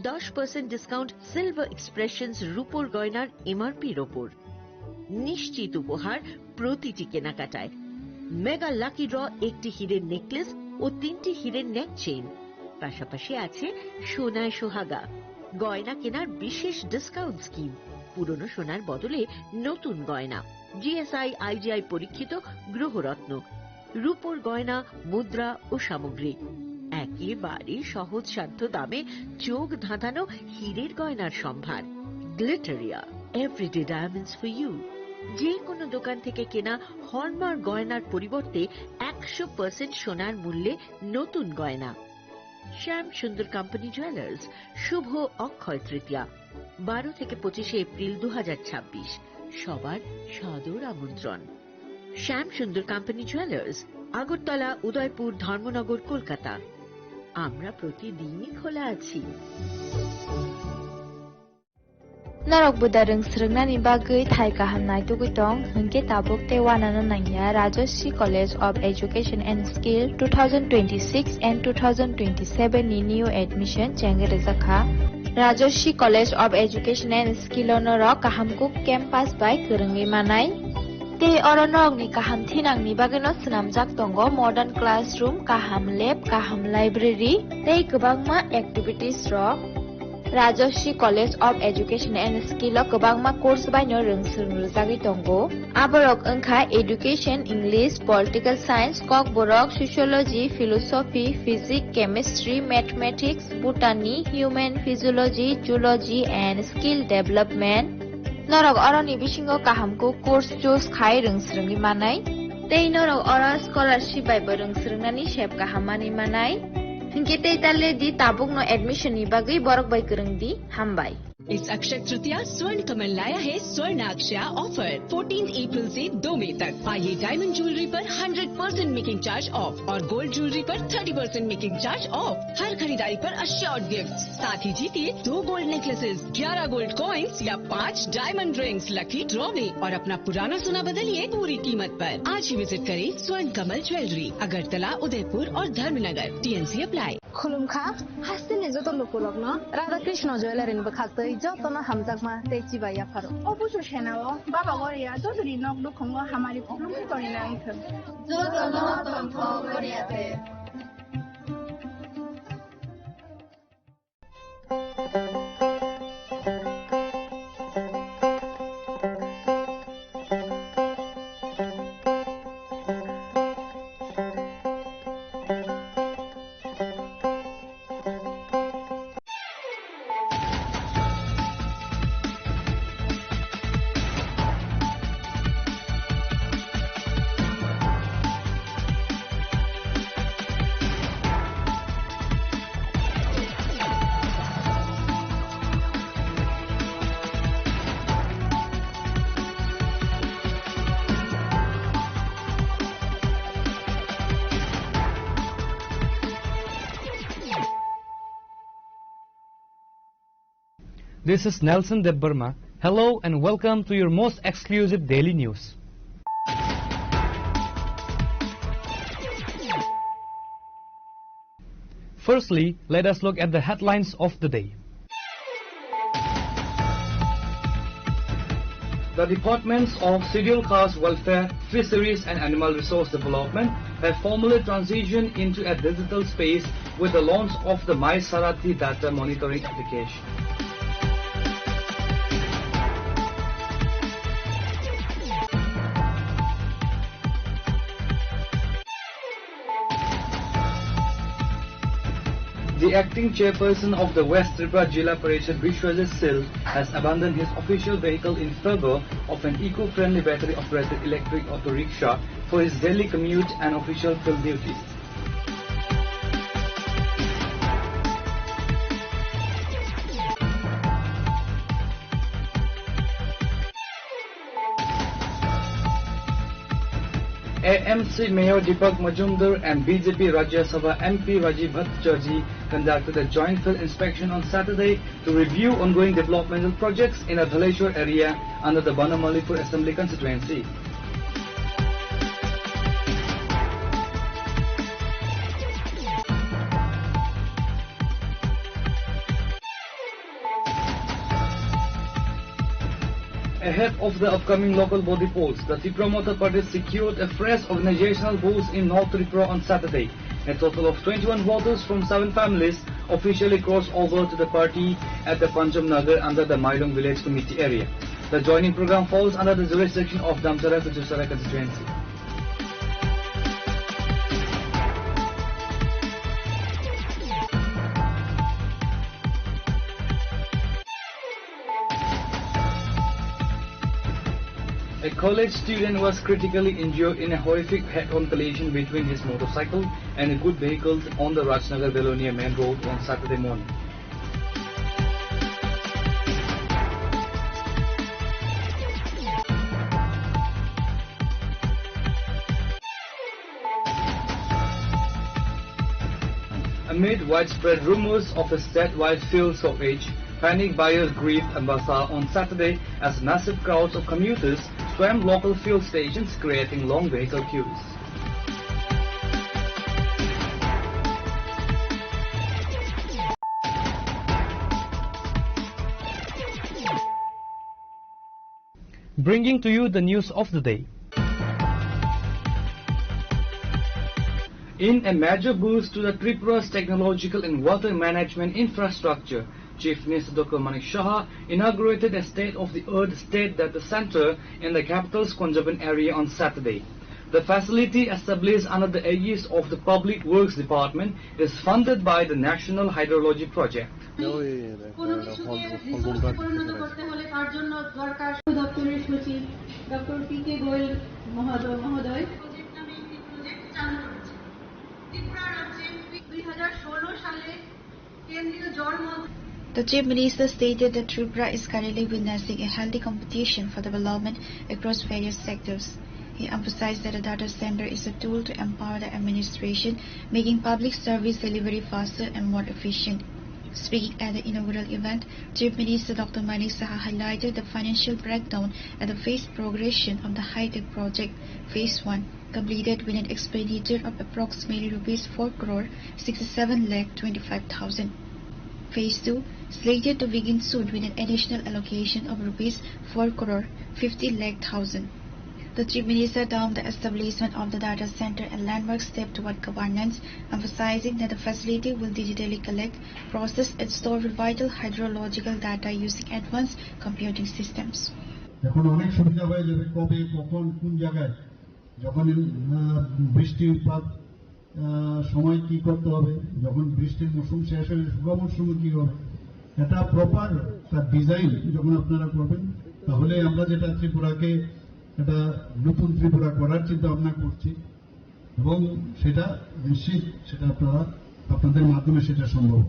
10% discount silver expressions রূপোর গয়নার এমআরপির ওপর। নিশ্চিত উপহার প্রতিটি কেনাকাটায়। মেগা লাকি ড্র একটি হীরের নেকলেস ও 3টি হীরের নেক চেইন। পাশাপাশি আছে সোনায় সোহাগা। গয়না কেনার বিশেষ ডিসকাউন্ট স্কিম। পুরনো সোনার বদলে নতুন গয়না। জিএসআই আইজিআই পরীক্ষিত গ্রহরত্ন। রূপোর গয়না, মুদ্রা ও সামগ্রী। একেবারে সহজসাধ্য দামে চোখ ধাঁধানো হীরের গয়নার সম্ভার। Glitteria, everyday diamonds for you. যে কোনো দোকান থেকে কেনা হলমার্ক গয়নার পরিবর্তে 100% সোনার মূল্যে নতুন গয়না। শ্যাম সুন্দর কোম্পানি জুয়েলার্স। শুভ অক্ষয় তৃতীয়া 12 থেকে 25 এপ্রিল 2026। সবার সাদর আমন্ত্রণ। শ্যাম সুন্দর কোম্পানি জুয়েলার্স, আগরতলা, উদয়পুর, ধর্মনগর, কলকাতা। আমরা প্রতিদিনই খোলা আছি। Narok budareng srengna bagui thai kahamnai tugitong hingke tabuk te wanana nangya Rajoshi College of Education and Skill 2026 and 2027 ni new admission chengere zakha Rajoshi College of Education and Skill onorok kahamkuk campus by kerengi manai te oronok ni kaham thinang ni bageno snamjak tongo modern classroom, kaham lab, kaham library te kwbangma activities rok Rajoshi College of Education and Skill o kwbangma course baino rungsung rujagui tongo. Aborok wngkha Education, English, Political Science, Kok Borok, Sociology, Philosophy, Physics, Chemistry, Mathematics, Botany, Human Physiology, Zoology and Skill Development. Norok oroni bisingo kahamko course choose khai rungsrungui manai. Tei norok ora scholarship bai bo rungsrungnani sep kahamani manai. Hingke talle di tabuk no admission ni bagai borok bai kereng di hambai. इस अक्षय तृतीया स्वर्ण कमल लाया है स्वर्ण अक्षया offer 14 अप्रैल से 2 मई तक। आइए diamond jewellery पर 100% making charge of और गोल्ड ज्वेलरी पर 30% मेकिंग चार्ज ऑफ। हर खरीदारी पर अश्योर्ड गिफ्ट, साथ ही जीतिए 2 गोल्ड नेकलेसेस, 11 गोल्ड कॉइन्स या 5 डायमंड रिंग्स लकी ड्रॉ में और अपना पुराना सोना बदलिए पूरी कीमत पर। आज ही विजिट करें स्वर्ण कमल ज्वेलरी, अगरतला, उदयपुर और धर्मनगर। TNC apply. खुलुमखा हास्तिनि जत लोकलक न राधा कृष्ण ज्वेलरी नि बखाक्तै जतन हामजाकमा तेची बाया फारो অবশ্য সেনাও বাবা গরিয়া যদি নক দুখঙ্গ হামারি প্রবলেম করি না আইখ जतन तन्थ गरियाते This is Nelson Debbarma. Hello and welcome to your most exclusive daily news. Firstly, let us look at the headlines of the day. The Departments of Scheduled Caste Welfare, Fisheries and Animal Resource Development have formally transitioned into a digital space with the launch of the My Sarathi data monitoring application. The acting chairperson of the West Tripura Jilla Parishad, Vishwajit Sil, has abandoned his official vehicle in favour of an eco-friendly battery-operated electric auto rickshaw for his daily commute and official field duties. AMC Mayor Deepak Majumdar and BJP Rajya Sabha MP Rajiv Bhattacharjee conducted a joint field inspection on Saturday to review ongoing developmental projects in a Dhaleshwar area under the Banamalipur Assembly constituency. Ahead of the upcoming local body polls, the Tripura Motor Party secured a fresh organizational boost in North Tripura on Saturday. A total of 21 voters from 7 families officially crossed over to the party at the Pancham Nagar under the Mailong Village Committee area. The joining program falls under the jurisdiction of Damsara Kujusara constituency. A college student was critically injured in a horrific head-on collision between his motorcycle and a goods vehicle on the Rajnagar-Belonia main road on Saturday morning. Amid widespread rumors of a statewide fuel shortage, panic buyers grieved Ambassa on Saturday as massive crowds of commuters swarmed local fuel stations, creating long vehicle queues. Bringing to you the news of the day. In a major boost to the Tripura's technological and water management infrastructure, Chief Minister Dr. Manik Shah inaugurated a state-of-the-art state data center in the capital's Konjaban area on Saturday. The facility, established under the aegis of the Public Works Department, is funded by the National Hydrology Project. The Chief Minister stated that Tripura is currently witnessing a healthy competition for development across various sectors. He emphasized that the data center is a tool to empower the administration, making public service delivery faster and more efficient. Speaking at the inaugural event, Chief Minister Dr. Manik Shah highlighted the financial breakdown and the phased progression of the high-tech project. Phase 1, completed with an expenditure of approximately Rs 4 crore 67 lakh 25,000. Phase 2, slated to begin soon with an additional allocation of Rs 4 crore 50 lakh thousand. The Chief Minister termed the establishment of the data center a landmark step toward governance, emphasizing that the facility will digitally collect, process and store vital hydrological data using advanced computing systems. সময় কি করতে হবে, যখন বৃষ্টির মৌসুম শেষ হয়ে শুকনো মৌসুমে কি হবে, এটা প্রপার তার ডিজাইন যখন আপনারা করবেন, তাহলে আমরা যেটা ত্রিপুরাকে এটা নতুন ত্রিপুরা করার চিন্তা ভাবনা করছি এবং সেটা নিশ্চিত সেটা আপনাদের মাধ্যমে সেটা সম্ভব।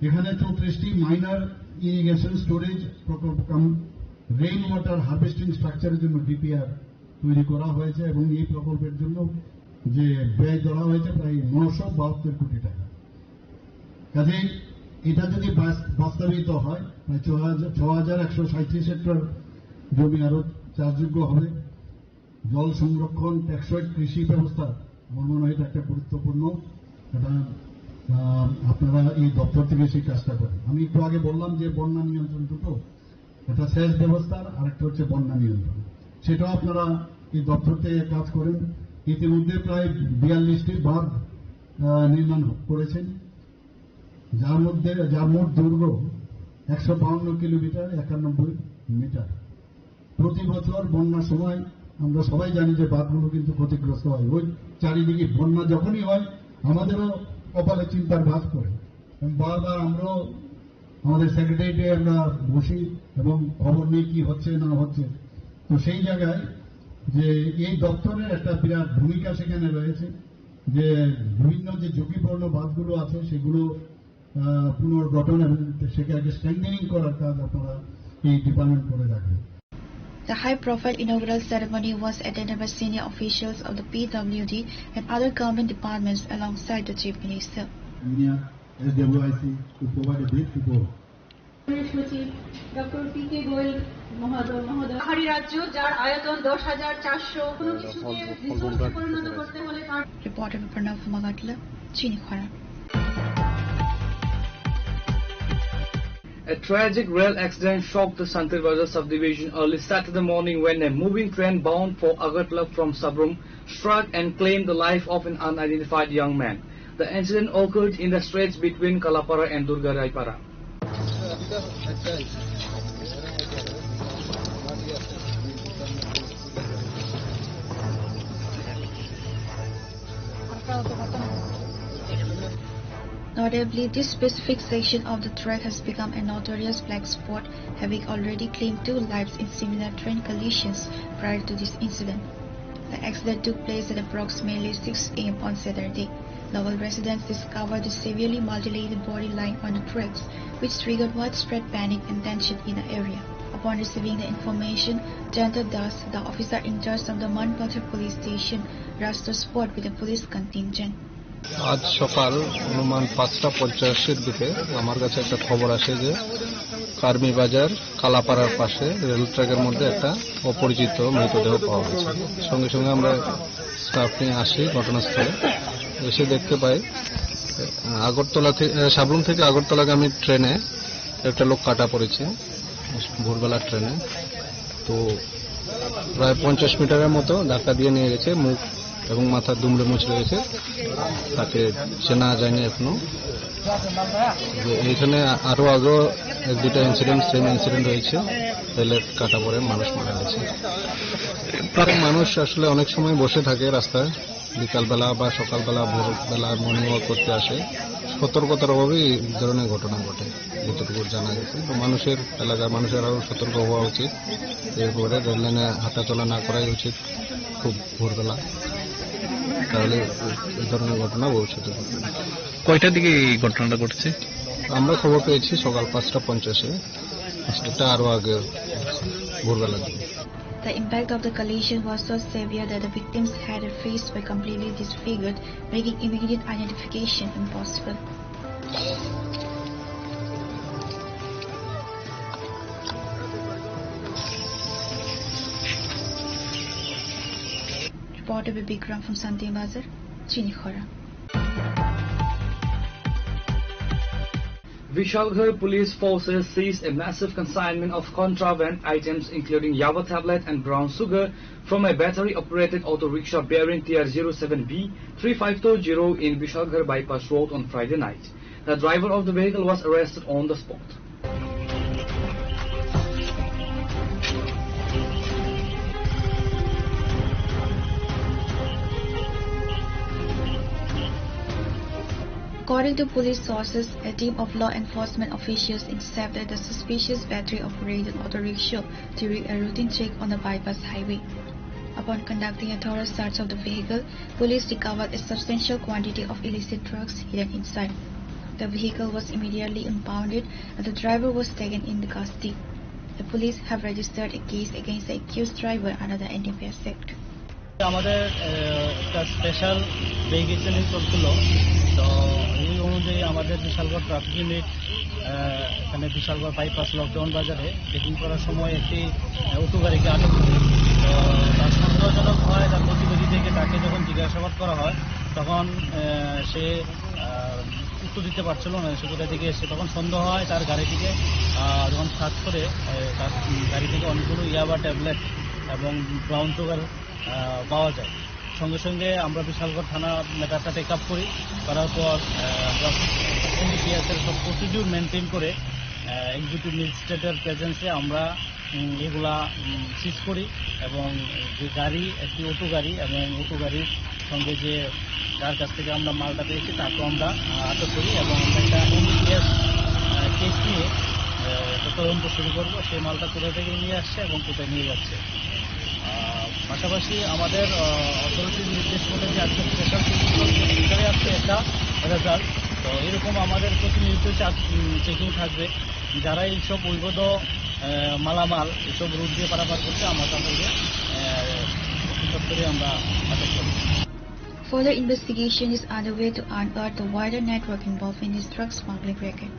এখানে 34টি মাইনর ইরিগেশন স্টোরেজ প্রকল্প রেইন ওয়াটার হারভেস্টিং স্ট্রাকচারের জন্য ডিপিআর তৈরি করা হয়েছে এবং এই প্রকল্পের জন্য যে ব্যয় ধরা হয়েছে প্রায় 972 কোটি টাকা। কাজেই এটা যদি বাস্তবায়িত হয় প্রায় 6137 হেক্টর জমি আরো চাষযোগ্য হবে। জল সংরক্ষণ, টেকসই কৃষি ব্যবস্থা আমার মনে হয় এটা একটা গুরুত্বপূর্ণ, এটা আপনারা এই দপ্তর থেকে সেই কাজটা করেন। আমি একটু আগে বললাম যে বন্যা নিয়ন্ত্রণ দুটো, এটা সেচ ব্যবস্থার আরেকটা হচ্ছে বন্যা নিয়ন্ত্রণ, সেটাও আপনারা এই দপ্তর থেকে কাজ করেন। ইতিমধ্যে প্রায় 42টি বাঁধ নির্মাণ করেছেন, যার মোট দৈর্ঘ্য 152 কিলোমিটার 91 মিটার। প্রতি বছর বন্যার সময় আমরা সবাই জানি যে বাঁধগুলো কিন্তু ক্ষতিগ্রস্ত হয়। ওই চারিদিকে বন্যা যখনই হয় আমাদেরও কপালে চিন্তার ভাঁজ পড়ে। বারবার আমরাও আমাদের সেক্রেটারিয়েটে আমরা বসি এবং খবর নিই কি হচ্ছে না হচ্ছে। তো সেই জায়গায় যে এই দপ্তরের একটা বিরাট ভূমিকা সেখানে রয়েছে, যে বিভিন্ন যে ঝুঁকিপূর্ণ বাঁধগুলো আছে সেগুলো পুনর্গঠন এবং সেটাকে স্ট্রেংথেনিং করার কাজ আপনারা এই ডিপার্টমেন্ট করে রাখবেন। The high-profile inaugural ceremony was attended by senior officials of the PWD and other government departments alongside the Chief Minister. SWIC to provide a brief report. Doctor P K Goel পাহাড়ি রাজ্য যার আয়তন 10,400 কোনো কিছুকে রিসোর্সে পরিণত করতে হলে তার Reported by Pranav Magatla, Chini Khara. A tragic rail accident shocked the Santir Bazar subdivision early Saturday morning when a moving train bound for Agartala from Sabrum struck and claimed the life of an unidentified young man. The incident occurred in the stretch between Kalapara and Durgaraipara. Notably, this specific section of the track has become a notorious black spot, having already claimed 2 lives in similar train collisions prior to this incident. The accident took place at approximately 6 a.m. on Saturday. Local residents discovered the severely mutilated body lying on the tracks, which triggered widespread panic and tension in the area. Upon receiving the information, Janta Das, the officer in charge of the Manpalchar police station, rushed to spot with a police contingent. আজ সকাল অনুমান 5:50 দিকে আমার কাছে একটা খবর আসে যে কার্মি বাজার কালাপাড়ার পাশে রেল ট্র্যাকের মধ্যে একটা অপরিচিত মৃতদেহ পাওয়া গেছে। সঙ্গে সঙ্গে আমরা স্টাফ নিয়ে আসি ঘটনাস্থলে, এসে দেখতে পাই আগরতলা থেকে সাবরুম থেকে আগরতলাগামী ট্রেনে একটা লোক কাটা পড়েছে ভোরবেলার ট্রেনে। তো প্রায় 50 মিটারের মতো ধাক্কা দিয়ে নিয়ে গেছে, মুখ এবং মাথা দুমড়ে মুচড়ে গেছে, তাকে চেনা যায়নি এখনো। এখানে আরো আগে 1-2টা ইনসিডেন্ট সেম ইনসিডেন্ট হয়েছে, রেলের কাটা পড়ে মানুষ মারা গেছে। মানুষ আসলে অনেক সময় বসে থাকে রাস্তায়, বিকালবেলা বা সকালবেলা ভোরবেলা মর্নিং ওয়াক করতে আসে, সতর্কতার অভাবেই এই ধরনের ঘটনা ঘটে যতটুকু জানা গেছে। তো মানুষের এলাকার মানুষের আরও সতর্ক হওয়া উচিত, এরপরে রেল লাইনে হাঁটাচলা না করাই উচিত খুব ভোরবেলা, তাহলে এই ধরনের ঘটনা ভবিষ্যতে ঘটবে। কয়টার দিকে এই ঘটনাটা ঘটেছে? আমরা খবর পেয়েছি সকাল 5:50, এটা আরো আগে ভোরবেলার দিকে। The impact of the collision was so severe that the victim's head and face were completely disfigured, making immediate identification impossible. Reporter Bikram from Santir Bazar, Chinikhara. Vishalghar police forces seized a massive consignment of contraband items including Yava tablet and brown sugar from a battery-operated auto rickshaw bearing TR 07B 3520 in Vishalghar bypass road on Friday night. The driver of the vehicle was arrested on the spot. According to police sources, a team of law enforcement officials intercepted the suspicious battery-operated auto rickshaw during a routine check on the bypass highway. Upon conducting a thorough search of the vehicle, police recovered a substantial quantity of illicit drugs hidden inside. The vehicle was immediately impounded and the driver was taken into custody. The police have registered a case against the accused driver under the NDPS Act. আমাদের একটা special vehicle চলছিল, তো এই অনুযায়ী আমাদের Bishalgarh traffic unit এখানে Bishalgarh bypass lockdown বাজারে checking করার সময় একটি অটো গাড়িকে আটক করে। তো তার সন্দেহজনক হয়, তার গতিবিধি থেকে তাকে যখন জিজ্ঞাসাবাদ করা হয় তখন সে উত্তর দিতে পারছিল না সে কোথা থেকে এসে। তখন সন্দেহ হয় তার গাড়িটিকে, যখন সার্চ করে তার গাড়ি থেকে অনেকগুলো ইয়াবা ট্যাবলেট এবং ব্রাউন সুগার পাওয়া যায়। সঙ্গে সঙ্গে আমরা বিশালগড় থানা ম্যাটারটা টেক আপ করি, করার পর আমরা এনডিপিএসের সব প্রসিডিউর মেনটেন করে এক্সিকিউটিভ ম্যাজিস্ট্রেটের প্রেজেন্সে আমরা এগুলা সিজ করি এবং যে গাড়ি একটি অটো গাড়ি এবং অটো গাড়ির সঙ্গে যে যার কাছ থেকে আমরা মালটা পেয়েছি তাকেও আমরা আটক করি এবং আমরা একটা এনডিপিএস কেস নিয়ে তদন্ত শুরু করবো। সেই মালটা কোথায় থেকে নিয়ে আসছে এবং কোথায় নিয়ে যাচ্ছে। পাশাপাশি আমাদের অথরিটির নির্দেশ মতে যে আজকে স্পেশাল ভিতরে আসছে একটা রেজাল্ট, তো এরকম আমাদের প্রতিনিয়ত চেকিং থাকবে। যারা এইসব অবৈধ মালামাল এসব রুট দিয়ে পারাপার করছে আমরা তাদেরকে আমরা আটক করব। Further investigation is underway to unearth the wider network involved in this drug smuggling racket.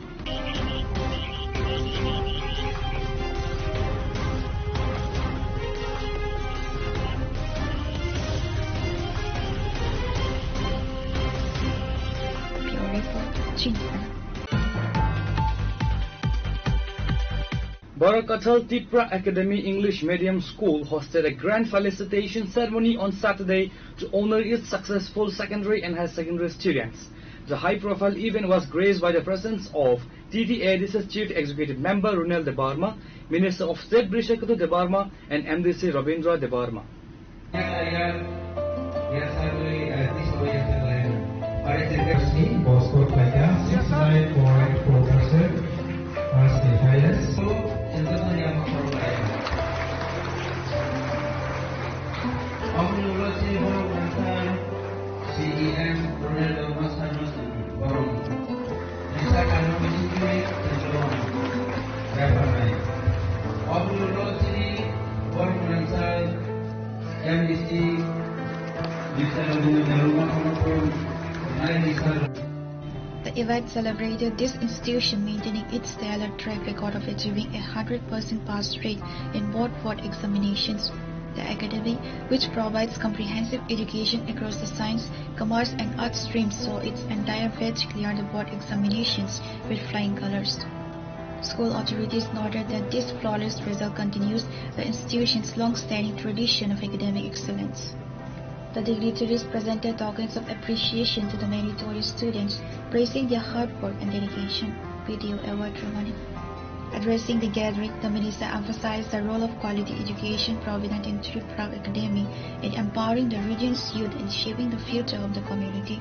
Barakatal Tipra Academy English Medium School hosted a grand felicitation ceremony on Saturday to honor its successful secondary and higher secondary students. The high-profile event was graced by the presence of TTADC's Chief Executive Member Runel Debarma, Minister of State Brishakatu Debarma, and MDC Rabindra Debarma. The event celebrated this institution maintaining its stellar track record of achieving a 100% pass rate in both board examinations. The academy, which provides comprehensive education across the science, commerce and arts streams, saw its entire batch clear the board examinations with flying colors. School authorities noted that this flawless result continues the institution's long-standing tradition of academic excellence. The dignitaries presented tokens of appreciation to the meritorious students, praising their hard work and dedication. Video award ceremony. Addressing the gathering, the minister emphasized the role of quality education provided in Tripura Academy in empowering the region's youth and shaping the future of the community.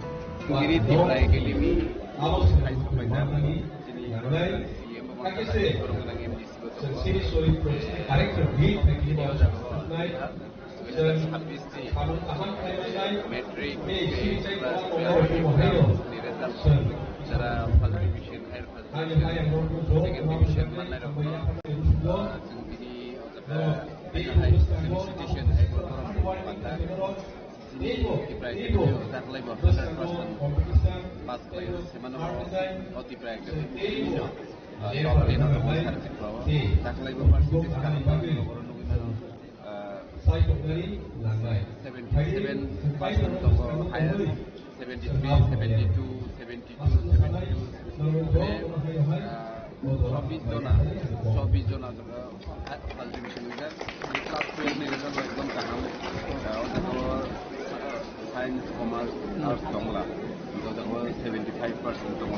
Science, commerce, arts, Tongla. Because there was 75% of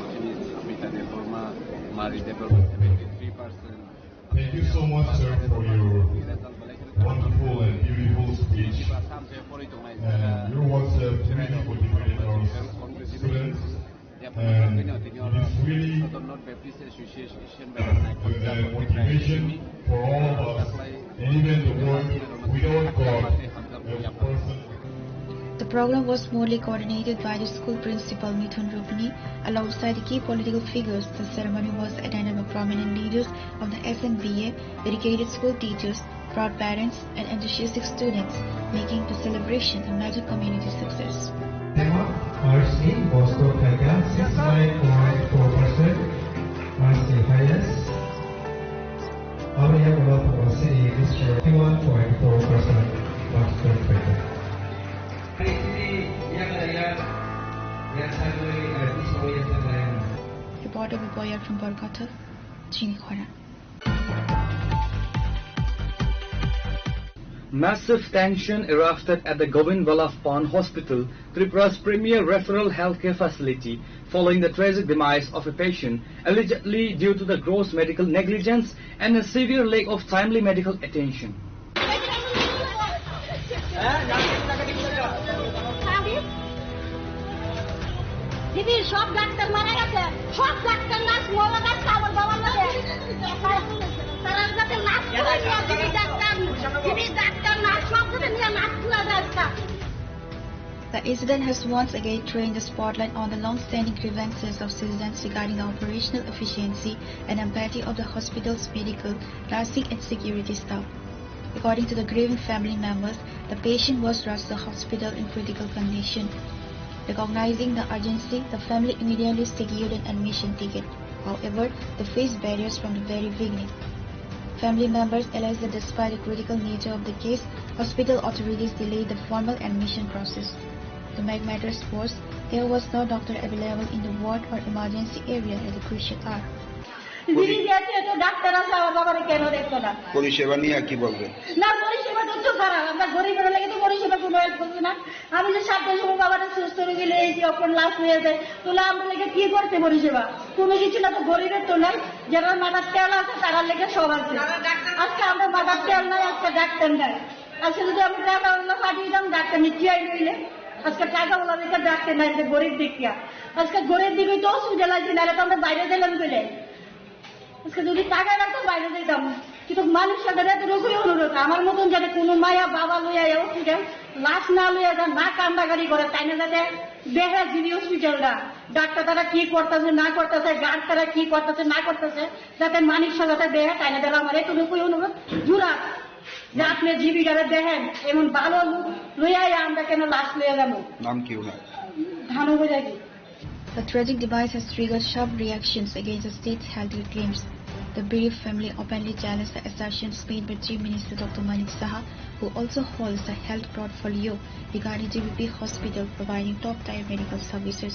Mita Deborma, Mari Deborma 73%. Thank you so much, sir, for your wonderful and beautiful speech. And your words have really motivated our students. And it is really the motivation for all of us, and even the work without God as a person. The program was smoothly coordinated by the school principal Mithun Rupani. Alongside the key political figures, the ceremony was attended by prominent leaders of the SNBA, dedicated school teachers, proud parents, and enthusiastic students, making the celebration a major community success. Arts in Bosco Kaka 69.4%, Arts the highest. Abriya Gulapur City District 51.4%, Bosco Kaka. Reporter Biboyar from Barakatal, Chinikhwara. Massive tension erupted at the Govind Vallabh Pant Hospital, Tripura's premier referral healthcare facility, following the tragic demise of a patient, allegedly due to the gross medical negligence and a severe lack of timely medical attention. The incident has once again trained the spotlight on the long-standing grievances of citizens regarding the operational efficiency and empathy of the hospital's medical, nursing and security staff. According to the grieving family members, the patient was rushed to the hospital in critical condition. Recognizing the urgency, the family immediately secured an admission ticket. However, they faced barriers from the very beginning. Family members alleged that despite the critical nature of the case, hospital authorities delayed the formal admission process. To make matters worse, there was no doctor available in the ward or emergency area at the crucial hour. যিনি গেছে তো doctor আছে আমার বাবারে কেন দেখতো না? পরিষেবা নিয়ে কি বলবেন? না পরিষেবা তো খারাপ, আমরা গরিবের লাগে তো পরিষেবা কোনো করছি না। আমি যে 7টার সময় বাবাটা সুস্থ হয়ে গেলে এই যে অপন লাশ হয়ে যায়, তাহলে আমরা লেগে কি করতে পরিষেবা? কোনো কিছু না, তো গরিবের তো নাই, যারা মাথার তেল আছে তারা লেগে সব আছে। আজকে আমরা মাথার তেল নাই, আজকে ডাক্তার নাই। আজকে যদি আমি টাকা পাঠিয়ে দিতাম ডাক্তার নিশ্চয়ই আইলে, আজকে টাকা বলা দেখে ডাক্তার নাই, গরিব দেখিয়া আজকে গরিব দিকে তো অসুবিধা লাগছে, নাহলে তো আমরা বাইরে দিলাম গেলে। আজকে যদি টাকা রাখতো বাইরে দিতাম, কিন্তু মানুষ সাথে এতটুকুই অনুরোধ, আমার মতন যাতে কোনো মায়া বাবা লইয়া হসপিটাল লাশ না লইয়া যান, না কান্দাগাড়ি করে, তাই না যাতে দেখে যিনি হসপিটালটা ডাক্তার তারা কি করতেছে না করতেছে, গার্ড তারা কি করতেছে না করতেছে, যাতে মানুষ সাথে দেখে, তাই না দিলে আমার এতটুকুই অনুরোধ জুড়া যে আপনি জীবিকারে দেখেন, এমন ভালো লইয়া আমরা কেন লাশ লইয়া যাবো। নাম কি ওনার? ধানো বোঝা কি? The tragic device has triggered sharp reactions against the state's health claims. The bereaved family openly challenged the assertions made by Chief Minister Dr. Manik Saha, who also holds the health portfolio regarding GBP Hospital providing top-tier medical services.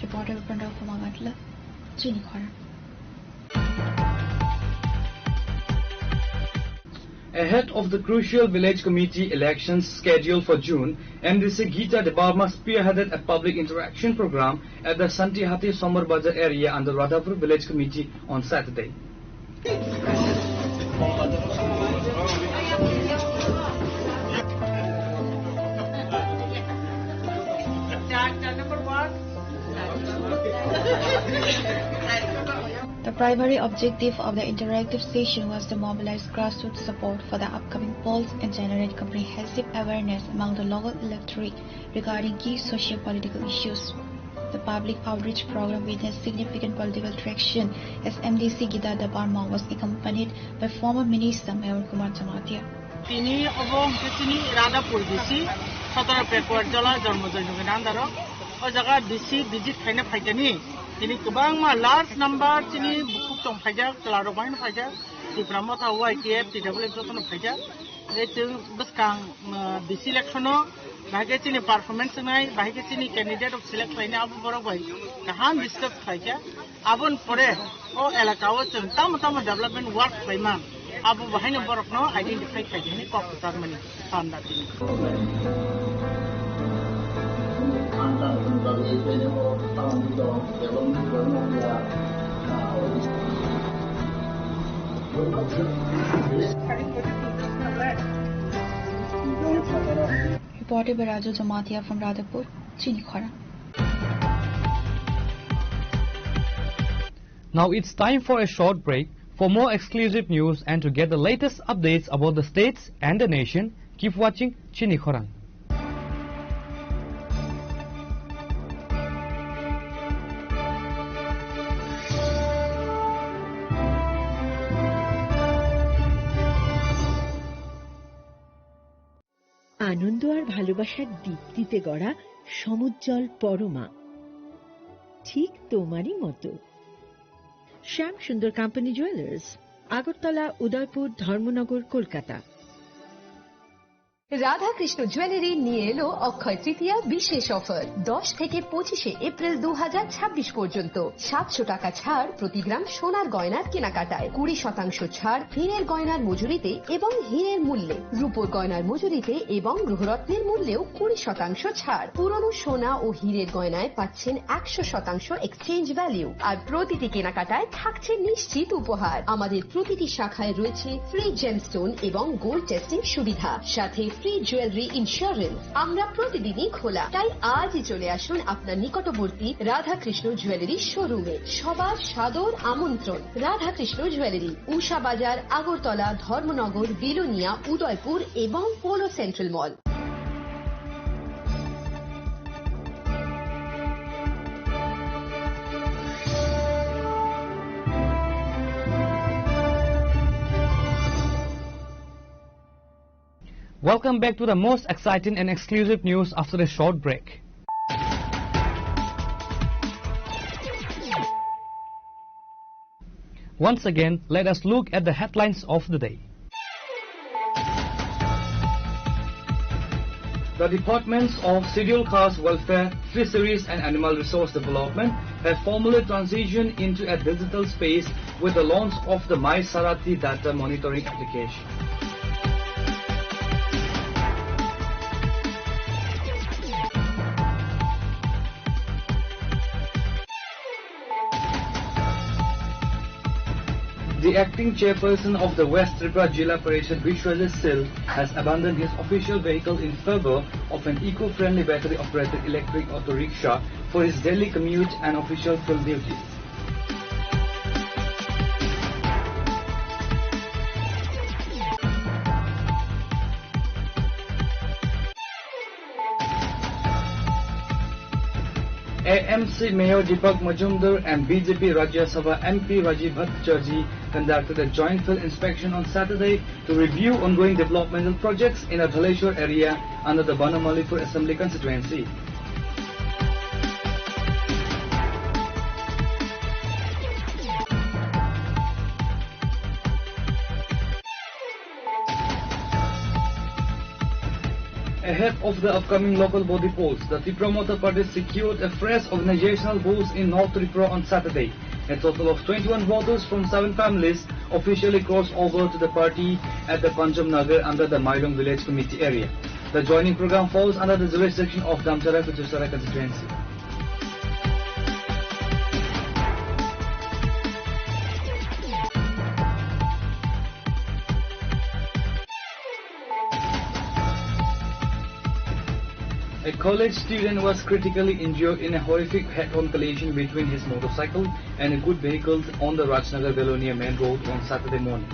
Reporter Pandra Kumagatla, Chinikhara. Ahead of the crucial village committee elections scheduled for June, MDC Geeta Debarma spearheaded a public interaction program at the Santihati Somar Bazar area under Radhapur Village Committee on Saturday. The primary objective of the interactive session was to mobilize grassroots support for the upcoming polls and generate comprehensive awareness among the local electorate regarding key socio-political issues. The public outreach program witnessed significant political traction as MDC Geeta Debarma was accompanied by former Minister Mayor Kumar Jamatia. তিনি এবং তিনি Radhapur DC 17 পেকুয়ার জেলা জন্মজয়ন্তী আন্দারো ও জায়গা DC visit খাইনে ফাইজানি তিনি গোबां मा large number তিনি বুকুক দं ফাইজা ক্লারো বাইন ফাইজা ত্রিপুরা মথা ওয়াইটিএফ টিডব্লিউ যতন ফাইজা যে जों बसकां ডিসি ইলেকশনও बाहागे चिनी पारफॉर्मेंस नाय बाहागे चिनी कैंडिडेट ऑफ सिलेक्ट फाइने आबो बरो भाई कहां डिस्कस फाइजा आबन परे ओ एलाकाओ जों ताम डेवलपमेंट वर्क फाइमा आबो बाहायनो बरकनो आइडेंटिफाई फाइजानि कक्टार माने सानदा दिनि Reported by Raju Jamatia from Radhapur, Chinikhara. Now it's time for a short break. For more exclusive news and to get the latest updates about the states and the nation, keep watching Chinikhara. আনন্দ আর ভালোবাসার দীপ্তিতে গড়া সমুজ্জ্বল পরমা, ঠিক তোমারই মতো। শ্যাম সুন্দর company jewellers, Agartala, Udaipur, Dharmanagar, Kolkata. Radhakrishna jewellery নিয়ে এলো অক্ষয় তৃতীয়া বিশেষ offer. 10 থেকে 25 এপ্রিল 2026 পর্যন্ত 700 টাকা ছাড় প্রতি গ্রাম সোনার গয়নার কেনাকাটায়, 20% ছাড় হীরের গয়নার মজুরিতে এবং হীরের মূল্যে, রূপোর গয়নার মজুরিতে এবং গ্রহরত্নের মূল্যেও 20% ছাড়। পুরনো সোনা ও হীরের গয়নায় পাচ্ছেন 100% এক্সচেঞ্জ ভ্যালু, আর প্রতিটি কেনাকাটায় থাকছে নিশ্চিত উপহার। আমাদের প্রতিটি শাখায় রয়েছে ফ্রি জেমস্টোন এবং গোল্ড টেস্টিং সুবিধা, সাথে ফ্রি জুয়েলারি ইন্স্যুরেন্স। আমরা প্রতিদিনই খোলা, তাই আজই চলে আসুন আপনার নিকটবর্তী রাধাকৃষ্ণ জুয়েলারি শোরুমে। সবার সাদর আমন্ত্রণ। রাধাকৃষ্ণ জুয়েলারি, উষা বাজার, আগরতলা, ধর্মনগর, বিলোনিয়া, উদয়পুর এবং polo central mall. Welcome back to the most exciting and exclusive news after a short break. Once again, let us look at the headlines of the day. The Departments of Scheduled Caste Welfare, Fisheries and Animal Resource Development have formally transitioned into a digital space with the launch of the My Sarathi data monitoring application. The acting chairperson of the West Tripura Jilla Parishad Vishwajit Sil has abandoned his official vehicle in favour of an eco-friendly battery-operated electric auto rickshaw for his daily commute and official field duties. AMC Mayor Deepak Majumdar and BJP Rajya Sabha MP Rajiv Bhattacharjee conducted a joint field inspection on Saturday to review ongoing developmental projects in a Dhaleshwar area under the Banamalipur Assembly constituency. Ahead of the upcoming local body polls, the Tripura Motor Party secured a fresh organizational boost in North Tripura on Saturday. A total of 21 voters from 7 families officially crossed over to the party at the Panjam Nagar under the Mailong Village Committee area. The joining program falls under the jurisdiction of Damchara Kuchusara constituency. A college student was critically injured in a horrific head-on collision between his motorcycle and a good vehicle on the Rajnagar Belonia main road on Saturday morning.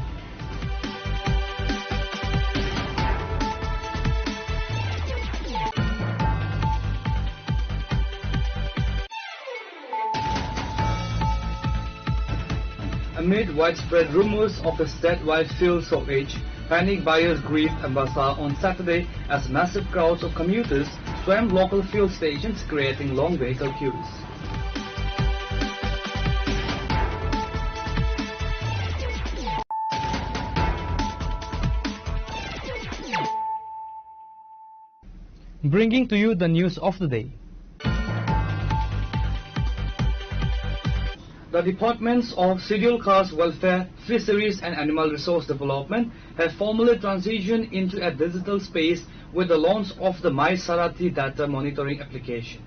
Amid widespread rumors of a statewide fuel shortage, panic buyers grieved Ambassa on Saturday as massive crowds of commuters swarmed local fuel stations, creating long vehicle queues. Bringing to you the news of the day. The Departments of Scheduled Caste Welfare, Fisheries and Animal Resource Development have formally transitioned into a digital space with the launch of the My Sarathi data monitoring application.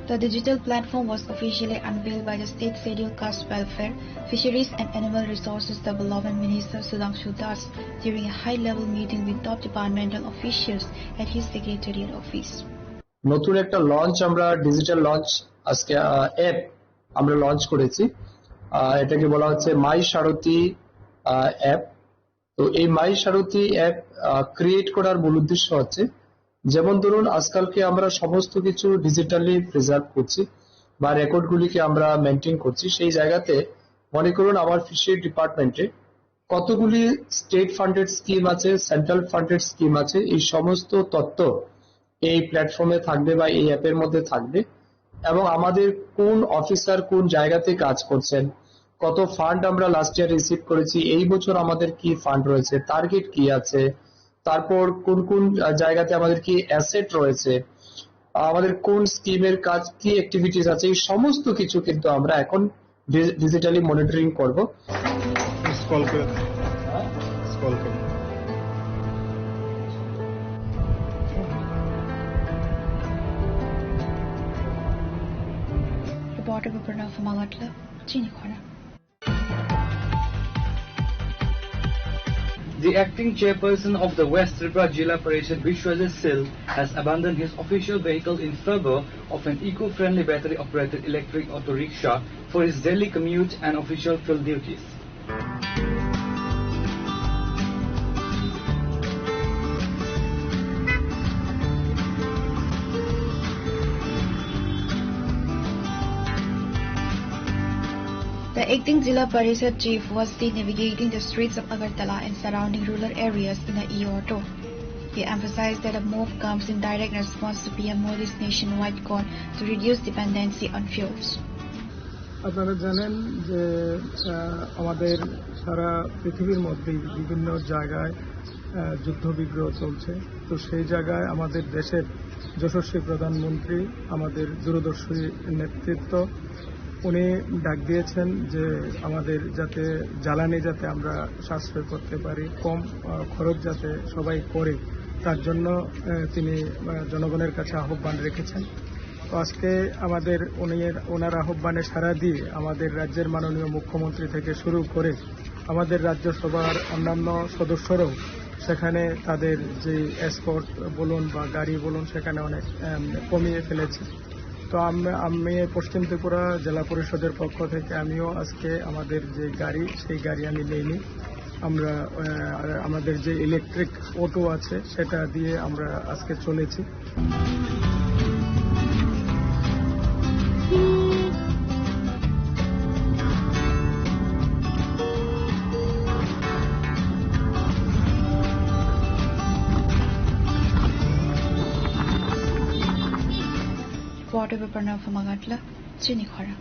The digital platform was officially unveiled by the State Scheduled Caste Welfare, Fisheries and Animal Resources Development Minister Sudhanshu Das during a high-level meeting with top departmental officials at his secretariat office. নতুন একটা launch আমরা digital launch আজকে app আমরা launch করেছি। এটাকে বলা হচ্ছে মাই সারথি app. তো এই মাই সারথি অ্যাপ ক্রিয়েট করার মূল উদ্দেশ্য হচ্ছে, যেমন ধরুন আজকালকে আমরা সমস্ত কিছু ডিজিটালি প্রিজার্ভ করছি বা রেকর্ডগুলিকে আমরা মেনটেন করছি, সেই জায়গাতে মনে করুন আমার ফিশারি ডিপার্টমেন্টে কতগুলি স্টেট ফান্ডেড স্কিম আছে, সেন্ট্রাল ফান্ডেড স্কিম আছে, এই সমস্ত তথ্য এই প্ল্যাটফর্মে থাকবে বা এই অ্যাপের মধ্যে থাকবে এবং আমাদের কোন অফিসার কোন জায়গাতে কাজ করছেন, কত ফান্ড আমরা লাস্ট ইয়ার রিসিভ করেছি, এই বছর আমাদের কি ফান্ড রয়েছে, টার্গেট কি আছে, তারপর কোন কোন জায়গাতে আমাদের কি অ্যাসেট রয়েছে, আমাদের কোন স্কিমের কাজ কি অ্যাক্টিভিটিস আছে, এই সমস্ত কিছু কিন্তু আমরা এখন ডিজিটালি মনিটরিং করব। Reporter Pranav Magatla, Chinikhona. The acting chairperson of the West Tripura Jilla Parishad Vishwajit Sil has abandoned his official vehicle in favour of an eco-friendly battery-operated electric auto rickshaw for his daily commute and official field duties. The acting Jilla Parishad chief was seen navigating the streets of Agartala and surrounding rural areas in an e-auto. He emphasized that the move comes in direct response to PM Modi's nationwide call to reduce dependency on fuels. আপনারা জানেন যে আমাদের সারা পৃথিবীর মধ্যেই বিভিন্ন জায়গায় যুদ্ধবিগ্রহ চলছে। তো সেই জায়গায় আমাদের দেশের যশস্বী প্রধানমন্ত্রী, আমাদের দূরদর্শী নেতৃত্ব, উনি ডাক দিয়েছেন যে আমাদের যাতে জ্বালানি যাতে আমরা সাশ্রয় করতে পারি, কম খরচ যাতে সবাই করে, তার জন্য তিনি জনগণের কাছে আহ্বান রেখেছেন। তো আজকে আমাদের ওনার আহ্বানে সাড়া দিয়ে আমাদের রাজ্যের মাননীয় মুখ্যমন্ত্রী থেকে শুরু করে আমাদের রাজ্যসভার অন্যান্য সদস্যরাও সেখানে তাদের যে এসকর্ট বলুন বা গাড়ি বলুন সেখানে অনেক কমিয়ে ফেলেছে। তো আমি পশ্চিম ত্রিপুরা জেলা পরিষদের পক্ষ থেকে আমিও আজকে আমাদের যে গাড়ি, সেই গাড়ি আমি নেইনি। আমরা আমাদের যে ইলেকট্রিক অটো আছে সেটা দিয়ে আমরা আজকে চলেছি। Water Pranav from Magatla, Chinikhara.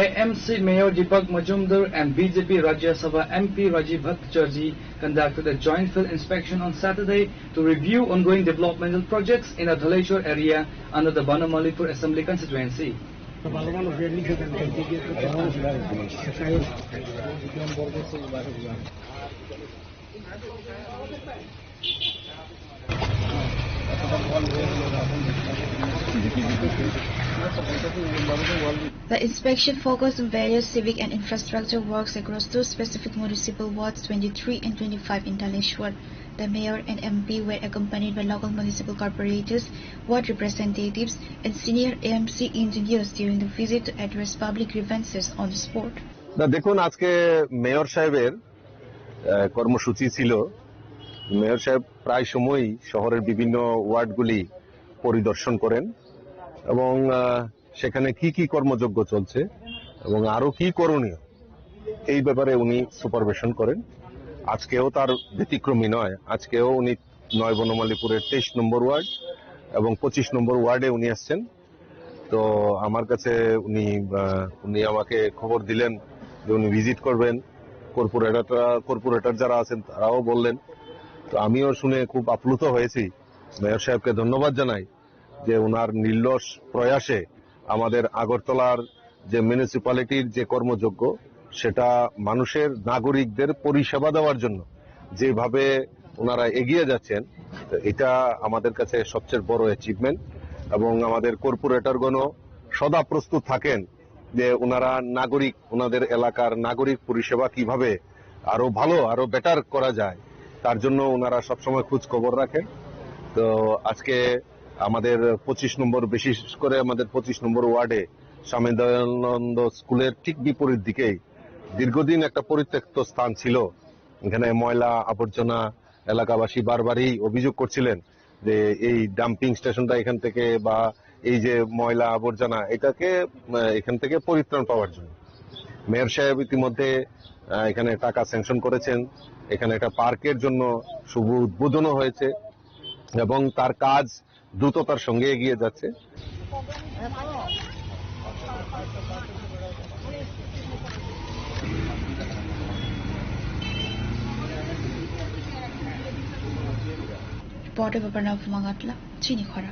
AMC Mayor Deepak Majumdar and BJP Rajya Sabha MP Rajiv Bhattacharjee conducted a joint field inspection on Saturday to review ongoing developmental projects in a Dhaleshwar area under the Banamalipur Assembly constituency. The inspection focused on various civic and infrastructure works across two specific municipal wards 23 and 25 in Dhaleshwar. The mayor and MP were accompanied by local municipal corporators, ward representatives and senior AMC engineers during the visit to address public grievances on the spot. দেখুন, আজকে mayor সাহেবের কর্মসূচি ছিল। Mayor সাহেব প্রায় সময়ই শহরের বিভিন্ন ওয়ার্ডগুলি পরিদর্শন করেন এবং সেখানে কি কি কর্মযজ্ঞ চলছে এবং আরো কি করণীয় এই ব্যাপারে উনি সুপারভিশন করেন। আজকেও তার ব্যতিক্রমী নয়। আজকেও উনি 9 বনমালীপুরের 23 নম্বর ওয়ার্ড এবং 25 নম্বর ওয়ার্ডে উনি আসছেন। তো আমার কাছে উনি আমাকে খবর দিলেন যে উনি ভিজিট করবেন। কর্পোরেটর যারা আছেন তারাও বললেন। তো আমিও শুনে খুব আপ্লুত হয়েছি। মেয়র সাহেবকে ধন্যবাদ জানাই যে ওনার নির্লস প্রয়াসে আমাদের আগরতলার যে মিউনিসিপ্যালিটির যে কর্মযজ্ঞ সেটা মানুষের নাগরিকদের পরিষেবা দেওয়ার জন্য যেভাবে ওনারা এগিয়ে যাচ্ছেন, এটা আমাদের কাছে সবচেয়ে বড় অ্যাচিভমেন্ট। এবং আমাদের কর্পোরেটরগণও সদা প্রস্তুত থাকেন যে ওনারা ওনাদের এলাকার নাগরিক পরিষেবা কিভাবে আরো ভালো আরো বেটার করা যায় তার জন্য ওনারা সবসময় খোঁজ খবর রাখেন। তো আজকে আমাদের 25 নম্বর, বিশেষ করে আমাদের 25 নম্বর ওয়ার্ডে স্বামী দয়ানন্দ স্কুলের ঠিক বিপরীত দিকেই দীর্ঘদিন একটা পরিত্যক্ত স্থান ছিল। এখানে ময়লা আবর্জনা, এলাকাবাসী বারবারই অভিযোগ করছিলেন যে এই ডাম্পিং স্টেশনটা এখান থেকে বা এই যে ময়লা আবর্জনা এখান থেকে পরিত্রাণ পাওয়ার জন্য মেয়র সাহেব ইতিমধ্যে এখানে টাকা স্যাংশন করেছেন। এখানে একটা পার্কের জন্য শুভ উদ্বোধনও হয়েছে এবং তার কাজ দ্রুততার সঙ্গে এগিয়ে যাচ্ছে। Water Pranav from Magatla, Chinikhara.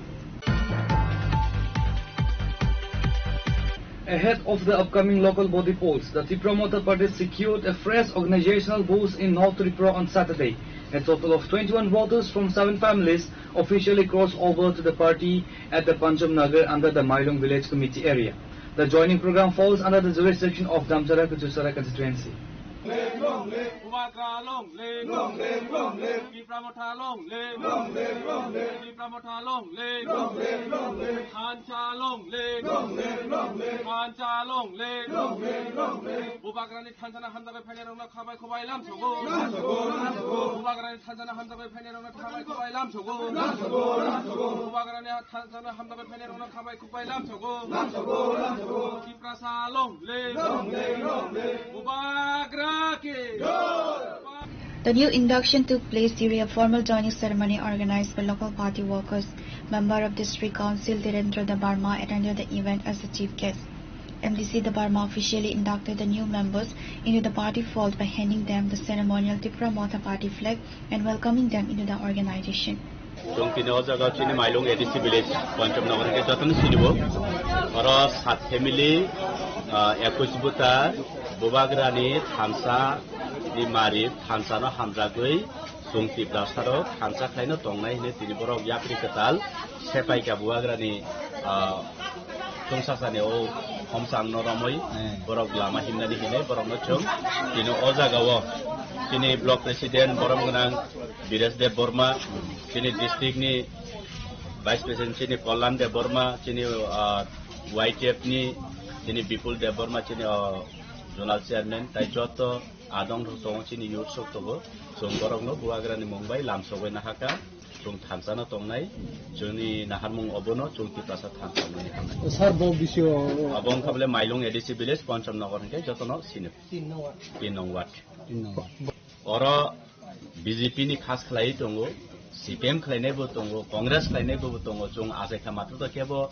Ahead of the upcoming local body polls, the Tripura Motor Party secured a fresh organizational boost in North Tripura on Saturday. A total of 21 voters from 7 families officially crossed over to the party at the Pancham Nagar under the Mailong Village Committee area. The joining program falls under the jurisdiction of Damchara Kuchusara constituency. The new induction took place during a formal joining ceremony organized by local party workers. Member of District Council Dhirendra Dabarma attended the event as the chief guest. MDC Dabarma officially inducted the new members into the party fold by handing them the ceremonial Tipra Motha party flag and welcoming them into the organization. Mailong ADC village, Pancham Nagar ke jatan sinibo, aro sat family, Ekusbuta, Bubagrani, Hansa, di Marib, Hansa no Hamzagui, Sungti Brasaro, Hansa Kaino Tongnai, Tiniboro Yapri Katal, Sepai Kabuagrani, Sungsasane o Homsam Noramoi, Borok Lama Himnadi Hine, Borok Nochum, Tino Ozagawa, Tini Block President, Boromganang, Biresdev Burma, Tini District ni Vice President Tini Kollam de Burma, Tini YTF ni, Tini Bipul de Burma, Tini Zonal Chairman, Taijoto, Adong Tong, Tini Yursok Togo, Sung Borok no, Buagrani Mumbai, Lamsowe Nahaka, Sung Tansana Tongnai, Juni Naharmung Obono, Sung Tiprasa Tansana. Abong Kable Mailong ADC village, Pancham Nagar ke jotono sinip. 3 nong wat. Oro BJP ni khas khlai tongo, CPM khlainai bo tongo, Congress khlainai bo tongo, jung asai khamatu to kebo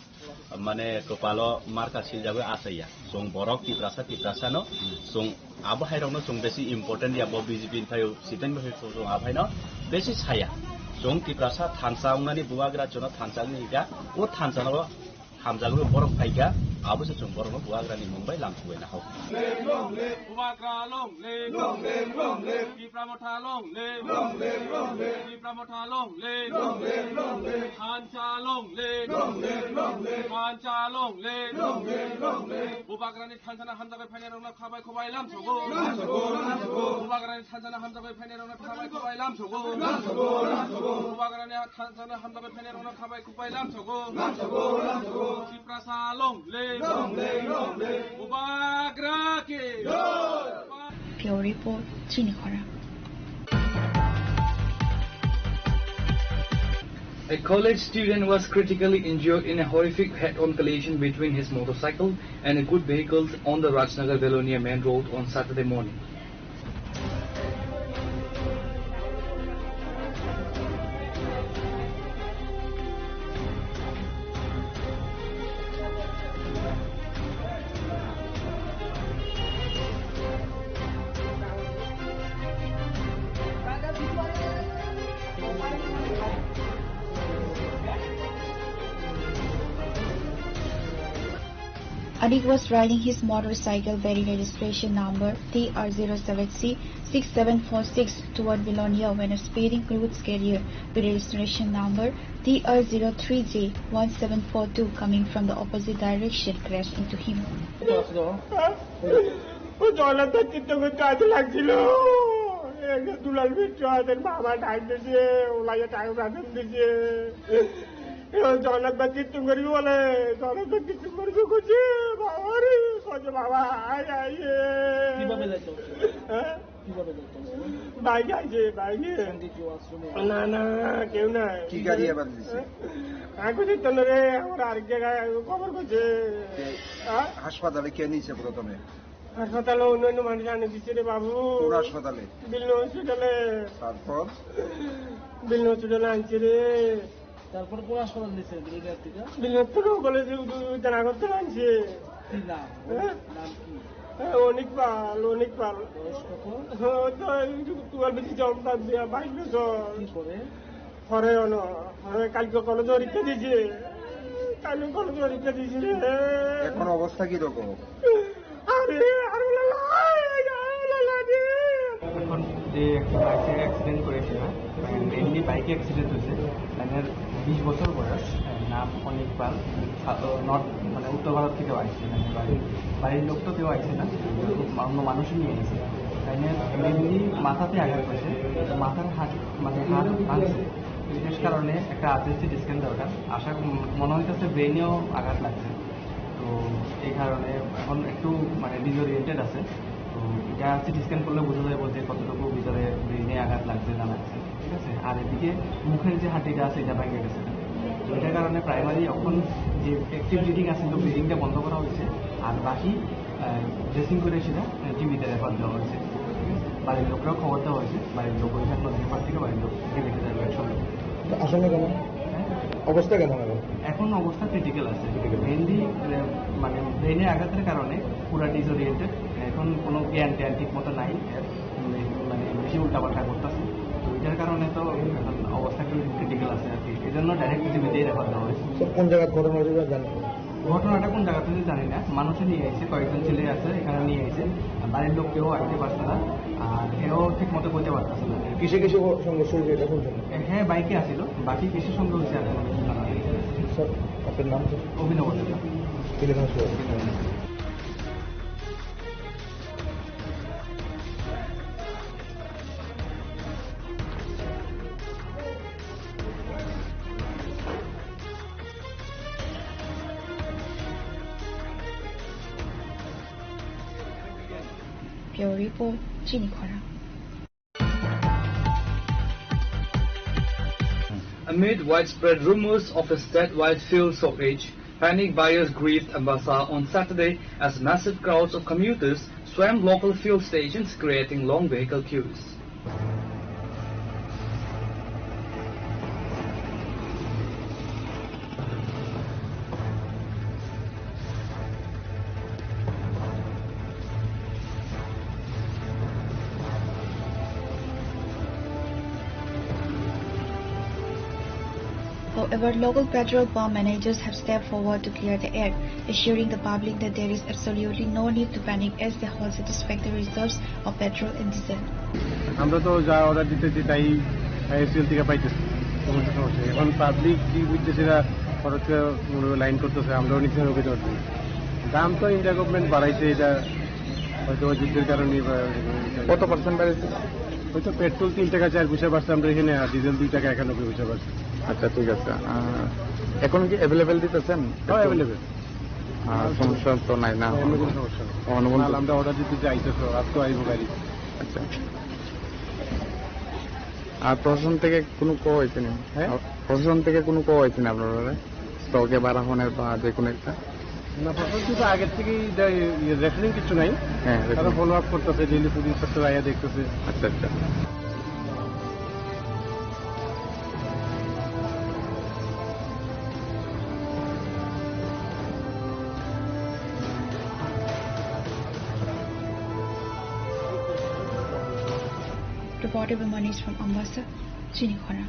mane kopalo marka siljabe asaiya. Jung borok tiprasa no, jung abo hairong no jung besi important ya bo BJP thayo sitan bo jung abhaino besi saya. Jung tiprasa thansa ungani buagra jono thansa ni ga o thansa no hamjagu borok phaiga abo se jung borok no buagra ni Mumbai lamsuwe na hau. Buagra long le tipramotha long le tipramotha long le thansa long le thansa long le buagra ni thansa na hamjagu phaine rong na khabai khobai lamsugo buagra ni thansa na hamjagu phaine rong na khabai khobai lamsugo buagra ni thansa na hamjagu phaine rong na khabai khobai lamsugo Tiprasa long le Bubagra ke Pure Report, Chinikhara. A college student was critically injured in a horrific head-on collision between his motorcycle and a goods vehicle on the Rajnagar-Belonia main road on Saturday morning. Adik was riding his motorcycle bearing registration number TR07C6746 toward Belonia when a speeding goods carrier with registration number TR03J1742 coming from the opposite direction crashed into him. Jagannath বাকি তুমি করি বলে জগন্নাথ বাকি তুমি করি করছে বাবা রে কজে বাবা কিভাবে যাইছো বাইকে আইছে বাইকে না না কেউ নাই কি গাড়ি আবার দিছে আগে তো রে আমার আরেক জায়গায় খবর করছে হাসপাতালে কে নিয়েছে প্রথমে হাসপাতালে অন্যান্য মানুষ আনে দিচ্ছে রে বাবু কোন হাসপাতালে বিল্লু হসপিটালে তারপর বিল্লু হসপিটালে আনছে রে তারপর কোন হাসপাতাল দিচ্ছে বিল্লু থেকে বলে যে জানা করতে আনছে অনেক পাল তোমার বেশি জমটা দেওয়া 22 বছর পরে কালকে কলেজ পরীক্ষা দিয়েছে এখন অবস্থা কি রকম এখন যে একটা বাইকে অ্যাক্সিডেন্ট করেছে মেনলি বাইকে অ্যাক্সিডেন্ট হয়েছে তাদের 20 বছর বয়স নাম অনেক পাল নর্থ মানে উত্তর ভারত থেকেও আসছে বাড়ির লোক তো কেউ আসছে না অন্য মানুষই নিয়ে গেছে তাই মেনলি মাথাতে আঘাত করেছে মাথার হাত ভাঙছে বিশেষ কারণে একটা আর্টিস্টিক স্ক্যান দরকার আশা মনে হইতেছে ব্রেনেও আঘাত লাগছে তো এই কারণে এখন একটু মানে ডিসওরিয়েন্টেড আছে তো এটা সিটি স্ক্যান করলে বোঝা যায় বলতে কতটুকু ভিতরে ব্রেনে আঘাত লাগছে না লাগছে ঠিক আছে আর এদিকে মুখের যে হাঁটিটা আছে এটা ভেঙে গেছে তো এটার কারণে প্রাইমারি এখন যে অ্যাক্টিভ ব্লিডিং আছে তো ব্লিডিংটা বন্ধ করা হয়েছে আর বাকি ড্রেসিং করে সেটা টিভিতে রেফার দেওয়া হয়েছে বাড়ির লোকরাও খবর দেওয়া হয়েছে, বাড়ির লোক ওইখান নদীর পার থেকে বাড়ির লোক দেখে যাবে একসঙ্গে। আসলে কেন অবস্থা কেমন এখন অবস্থা ক্রিটিক্যাল আছে, মেইনলি মানে ব্রেনে আঘাতের কারণে পুরা ডিসওরিয়েন্টেড, এখন কোনো জ্ঞান ট্যান ঠিক মতো নাই, মানে বেশি উল্টাপাল্টা করতেছে, তো এটার কারণে তো এখন অবস্থা ক্রিটিক্যাল আছে আর কি, এই জন্য ডাইরেক্ট পৃথিবীতেই রেফার দেওয়া হয়েছে। কোন জায়গায় ঘটনা হয়েছে জানেন? ঘটনাটা কোন জায়গা থেকে জানি না, মানুষে নিয়ে এসে কয়েকজন ছেলে আছে এখানে নিয়ে এসে, বাড়ির লোক কেউ আইতে পারছে না, আর এও ঠিক মতো বলতে পারতেছে না। কিসে কিসে সংঘর্ষ হয়েছে এটা শুনছেন? হ্যাঁ বাইকে আসিল, বাকি কিসের সঙ্গে হয়েছে এখন জানা নেই। আপনার নাম? অভিনব। Bureau Report, Chinikhora. Amid widespread rumors of a statewide fuel shortage, panicked buyers grieved Ambassa on Saturday as massive crowds of commuters swarmed local fuel stations, creating long vehicle queues. However, local petrol pump managers have stepped forward to clear the air, assuring the public that there is absolutely no need to panic as they hold satisfactory reserves of petrol and diesel. আমরা তো যা order দিতেছি তাই ISL থেকে পাইতেছি, এখন public কি বুঝতেছে না, খরচ লাইন করতেছে, আমরাও নিচে রোগে ধরছি। দাম তো ইন্ডিয়া গভর্নমেন্ট বাড়াইছে, এটা হয়তো যুদ্ধের কারণে। কত পার্সেন্ট বাড়াইছে? হয়তো পেট্রোল 3 টাকা 4 পয়সা বাড়ছে আমরা এখানে, আর ডিজেল 2 টাকা 91 পয়সা বাড়ছে। আচ্ছা ঠিক আছে, এখন কি অ্যাভেলেবেল দিতেছেন? হ্যাঁ অ্যাভেলেবেল, সমস্যা তো নাই না? কোনো সমস্যা নেই, আমরা অর্ডার দিতে চাইতেছো, আজ তো আইব গাড়ি। আচ্ছা, আর প্রশাসন থেকে কোনো কো হয়েছে না? হ্যাঁ প্রশাসন থেকে কোনো কো হয়েছে না আপনারা স্টকে বাড়ানোর বা যে কোনো একটা? না, প্রশাসন কিন্তু আগের থেকেই রেশনিং কিছু নাই, হ্যাঁ তারা ফলো আপ করতেছে, ডেইলি ফুড ইন্সপেক্টর আয়া দেখতেছে। আচ্ছা আচ্ছা। Reported by Manish from Ambassa, Chinikhora.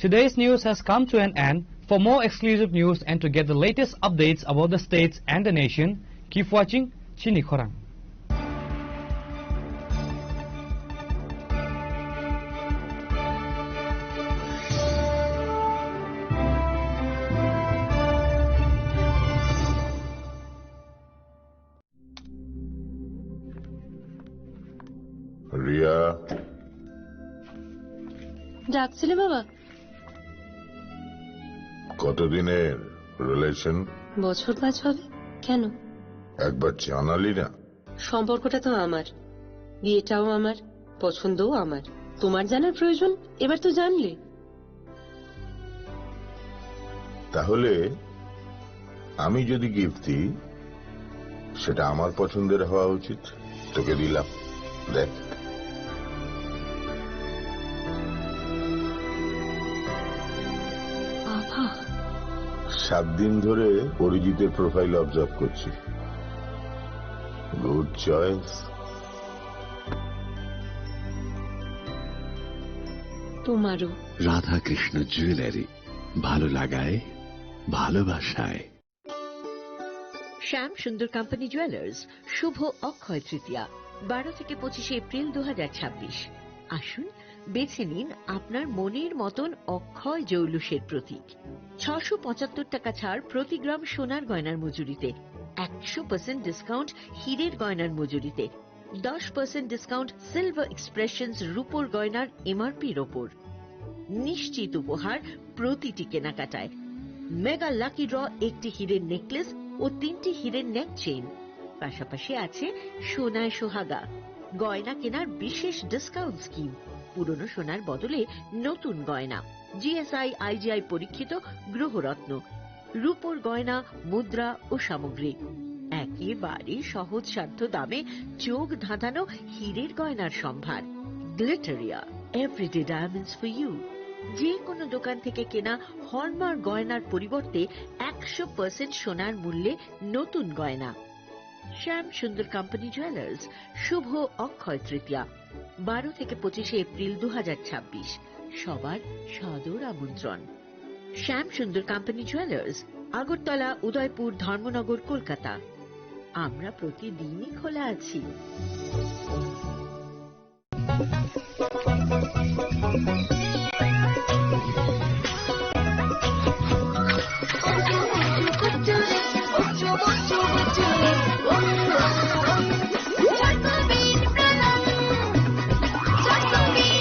Today's news has come to an end. For more exclusive news and to get the latest updates about the states and the nation, keep watching Chinikhora. Riya, ডাকছিলে বাবা? কতদিনের relation? বছর 5 হবে। কেন? একবার জানালি না? সম্পর্কটা তো আমার, বিয়েটাও আমার, পছন্দও আমার, তোমার জানার প্রয়োজন এবার তো জানলে। তাহলে আমি যদি গিফট দিই সেটা আমার পছন্দের হওয়া উচিত। তোকে দিলাম, দেখ। বাবা, 7 দিন ধরে অরিজিতের প্রোফাইল অবজার্ভ করছি। Good choice. তোমারও। রাধাকৃষ্ণ জুয়েলারি, ভালো লাগায় ভালোবাসায়। শ্যাম সুন্দর কোম্পানি জুয়েলার্স শুভ অক্ষয় তৃতীয়া 12 থেকে 25 এপ্রিল 2026। আসুন বেছে নিন আপনার মনের মতন অক্ষয় জৌলুসের প্রতীক। 675 টাকা ছাড় প্রতি গ্রাম সোনার গয়নার মজুরিতে, 100% ডিসকাউন্ট হীরের গয়নার মজুরিতে, 10% ডিসকাউন্ট সিলভার এক্সপ্রেশনস রূপোর গয়নার এমআরপির ওপর। নিশ্চিত উপহার প্রতিটি কেনাকাটায়। মেগা লাকি ড্র একটি হীরের নেকলেস ও 3টি হীরের নেক চেইন, পাশাপাশি আছে সোনায় সোহাগা। গয়না কেনার বিশেষ ডিসকাউন্ট স্কিম, পুরনো সোনার বদলে নতুন গয়না, জিএসআই আইজিআই পরীক্ষিত গ্রহরত্ন, রূপোর গয়না, মুদ্রা ও সামগ্রী, একেবারে সহজসাধ্য দামে চোখ ধাঁধানো হীরের গয়নার সম্ভার। Glitteria, everyday diamonds for you. যে কোনো দোকান থেকে কেনা হলমার্ক গয়নার পরিবর্তে 100% সোনার মূল্যে নতুন গয়না। শ্যাম সুন্দর কোম্পানি জুয়েলার্স, শুভ অক্ষয় তৃতীয়া, 12 থেকে 25 এপ্রিল 2026। সবার সাদর আমন্ত্রণ। শ্যাম সুন্দর কোম্পানি জুয়েলার্স, আগরতলা, উদয়পুর, ধর্মনগর, কলকাতা। আমরা প্রতিদিনই খোলা আছি।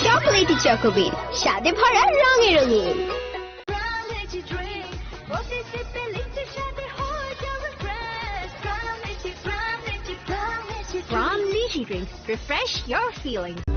চকোলেটি চকোবিট, স্বাদে ভরা রঙে রঙিন। From Niji Drinks, refresh your feelings.